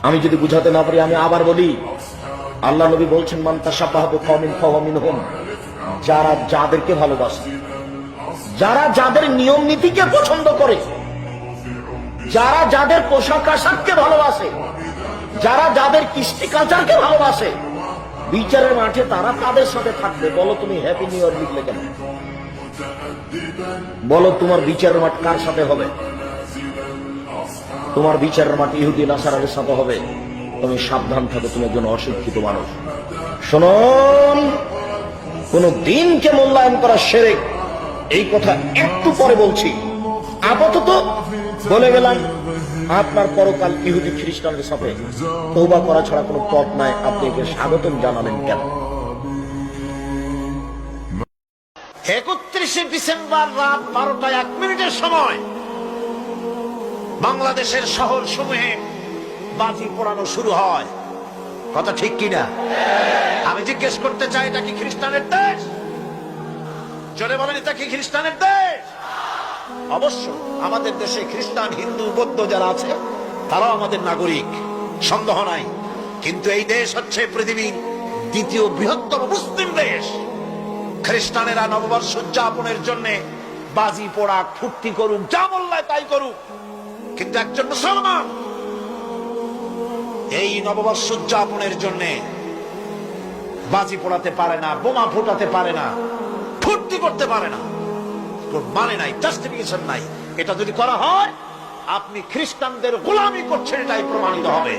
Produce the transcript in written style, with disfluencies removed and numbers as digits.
আমি যদি বুঝাতে না পারি আমি আবার বলি, আল্লাহ নবী বলছেন মান তাশাব্বাহা বিকওমিন ফাহুয়া মিনহুম। যারা যাদেরকে ভালোবাসে, যারা যাদের নিয়ম নীতিকে পছন্দ করে, যারা যাদের পোশাক আশাককে ভালোবাসে, যারা যাদের কৃষ্টি কালচারকে ভালোবাসে, বিচারের মাঠে তারা তাদের সাথে থাকবে। বলো তুমি হ্যাপি নিউ ইয়ার লিখলে কেন? বলো তোমার বিচারের মাঠ কার সাথে হবে? তোমার বিচারের মাঠ ইহুদি নাসারার সাথে হবে। তুমি সাবধান থাকো, তুমি একজন অশিক্ষিত মানুষ। শুনুন, কোন দিনকে মূল্যায়ন করা শিরক, এই কথা একটু পরে বলছি। আপাতত বলে গেলাম, আপনার পরকাল ইহুদি খ্রিস্টানদের সাথে তওবা করা ছাড়া কোনো পথ নাই। আপনি একে স্বাগতম জানালেন কেন? 31শে ডিসেম্বর রাত 12টা 1 মিনিটের সময় বাংলাদেশের শহর সমূহে বাজি পোড়ানো শুরু হয়। কথা ঠিক কিনা? আমি জিজ্ঞেস করতে চাই, এটা কি খ্রিস্টানের দেশ? জোরে বলেন, এটা কি খ্রিস্টানের দেশ? অবশ্য আমাদের দেশে খ্রিস্টান, হিন্দু, বৌদ্ধ যারা আছে তারাও আমাদের নাগরিক, সন্দেহ নাই। কিন্তু এই দেশ হচ্ছে পৃথিবীর দ্বিতীয় বৃহত্তম মুসলিম দেশ। খ্রিস্টানেরা নববর্ষ উদযাপনের জন্য বাজি পোড়া, ফুর্তি করুক, যা বললে তাই করুক, কিন্তু একজন মুসলমান এই নববর্ষ উদযাপনের জন্য বাজি পোড়াতে পারে না, বোমা ফোটাতে পারে না, ফুর্তি করতে পারে না। মানে নাই, জাস্টিফিকেশন নাই। এটা যদি করা হয় আপনি খ্রিস্টানদের গোলামি করছেন, এটাই প্রমাণিত হবে।